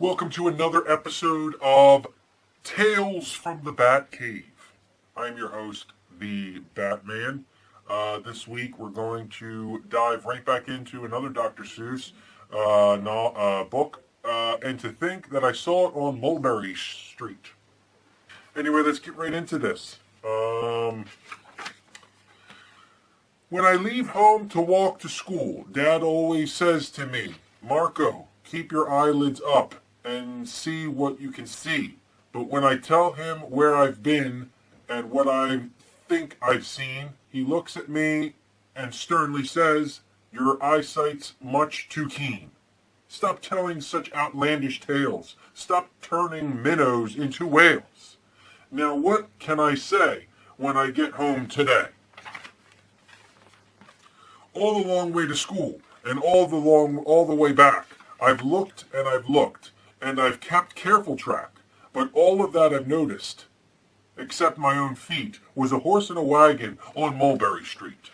Welcome to another episode of Tales from the Batcave. I'm your host, the Batman. This week we're going to dive right back into another Dr. Seuss book, and to think that I saw it on Mulberry Street. Anyway, let's get right into this. When I leave home to walk to school, Dad always says to me, Marco, keep your eyelids up and see what you can see. But when I tell him where I've been and what I think I've seen, he looks at me and sternly says, your eyesight's much too keen. Stop telling such outlandish tales. Stop turning minnows into whales. Now what can I say when I get home today? All the long way to school and all the way back, I've looked and I've looked, and I've kept careful track, but all of that I've noticed, except my own feet, was a horse and a wagon on Mulberry Street.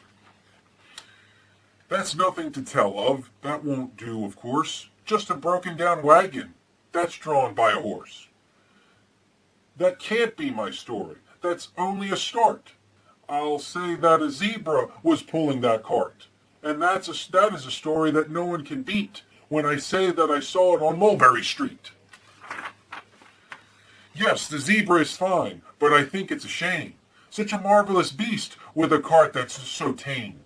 That's nothing to tell of. That won't do, of course. Just a broken down wagon. That's drawn by a horse. That can't be my story. That's only a start. I'll say that a zebra was pulling that cart. And that is a story that no one can beat when I say that I saw it on Mulberry Street. Yes, the zebra is fine, but I think it's a shame. Such a marvelous beast with a cart that's so tame.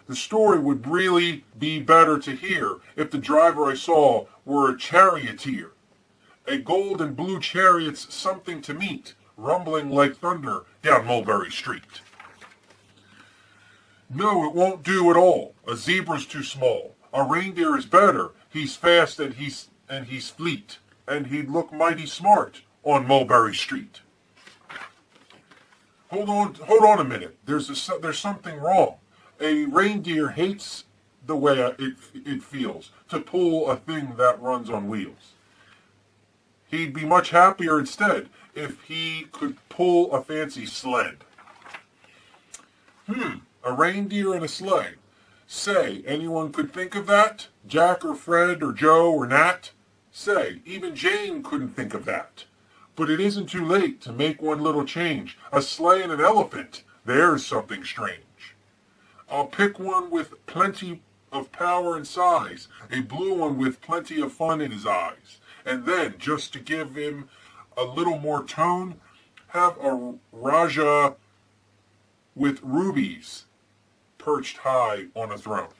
The story would really be better to hear if the driver I saw were a charioteer. A gold and blue chariot's something to meet, rumbling like thunder down Mulberry Street. No, it won't do at all. A zebra's too small. A reindeer is better. He's fast and he's fleet, and he'd look mighty smart on Mulberry Street. Hold on a minute. There's something wrong. A reindeer hates the way it feels to pull a thing that runs on wheels. He'd be much happier instead if he could pull a fancy sled. A reindeer and a sleigh. Say, anyone could think of that? Jack or Fred or Joe or Nat? Say, even Jane couldn't think of that. But it isn't too late to make one little change. A sleigh and an elephant. There's something strange. I'll pick one with plenty of power and size. A blue one with plenty of fun in his eyes. And then, just to give him a little more tone, have a Raja with rubies perched high on a throne.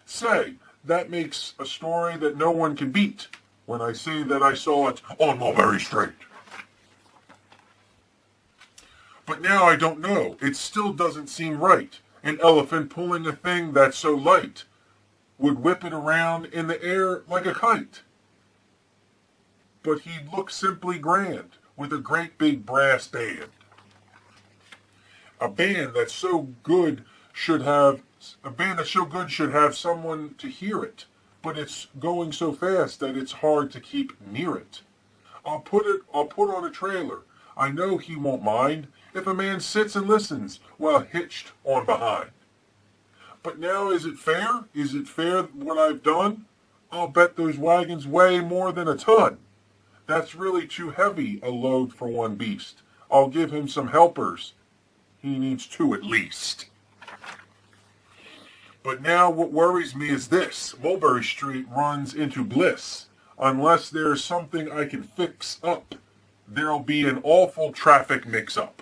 Say, that makes a story that no one can beat when I say that I saw it on Mulberry Street. But now I don't know. It still doesn't seem right. An elephant pulling a thing that's so light would whip it around in the air like a kite. But he'd look simply grand with a great big brass band. A band that's so good should have someone to hear it, but it's going so fast that it's hard to keep near it. I'll put on a trailer. I know he won't mind if a man sits and listens while hitched on behind. But now is it fair? Is it fair what I've done? I'll bet those wagons weigh more than a ton. That's really too heavy a load for one beast. I'll give him some helpers. He needs two at least. But now what worries me is this. Mulberry Street runs into bliss. Unless there's something I can fix up, there'll be an awful traffic mix-up.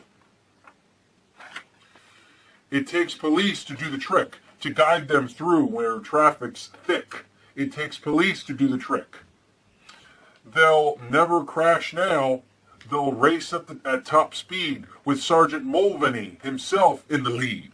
It takes police to do the trick, to guide them through where traffic's thick. It takes police to do the trick. They'll never crash now. They'll race at top speed with Sergeant Mulvaney himself in the lead.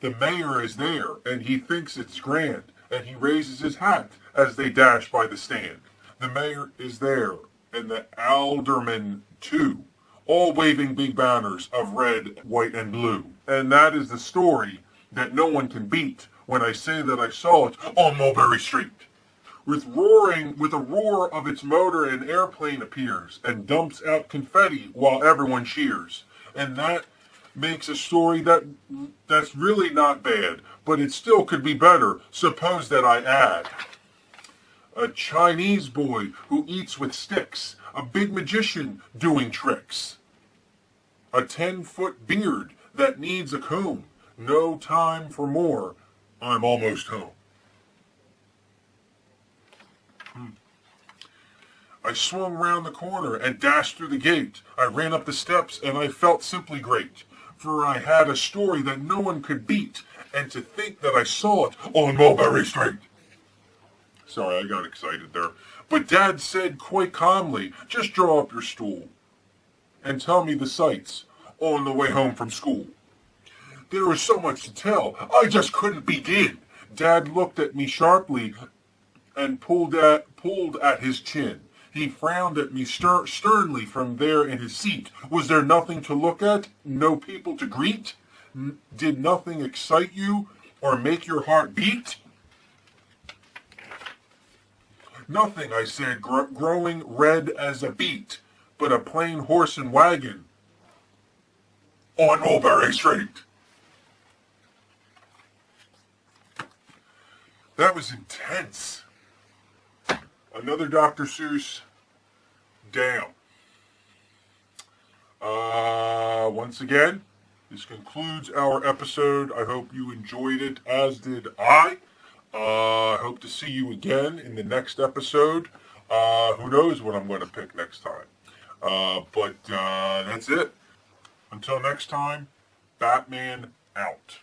The mayor is there, and he thinks it's grand, and he raises his hat as they dash by the stand. The mayor is there, and the aldermen too, all waving big banners of red, white, and blue. And that is the story that no one can beat when I say that I saw it on Mulberry Street. With a roar of its motor, an airplane appears and dumps out confetti while everyone cheers. And that makes a story that's really not bad, but it still could be better. Suppose that I add a Chinese boy who eats with sticks, a big magician doing tricks, a 10-foot beard that needs a comb, no time for more, I'm almost home. I swung round the corner and dashed through the gate. I ran up the steps and I felt simply great, for I had a story that no one could beat, and to think that I saw it on Mulberry St. Sorry, I got excited there. But Dad said quite calmly, just draw up your stool and tell me the sights on the way home from school. There was so much to tell, I just couldn't begin. Dad looked at me sharply and pulled at his chin. He frowned at me sternly from there in his seat. Was there nothing to look at? No people to greet? Did nothing excite you or make your heart beat? Nothing, I said, growing red as a beet, but a plain horse and wagon on Mulberry St. That was intense. Another Dr. Seuss down. Once again, this concludes our episode. I hope you enjoyed it, as did I. I hope to see you again in the next episode. Who knows what I'm going to pick next time. But that's it. Until next time, Batman out.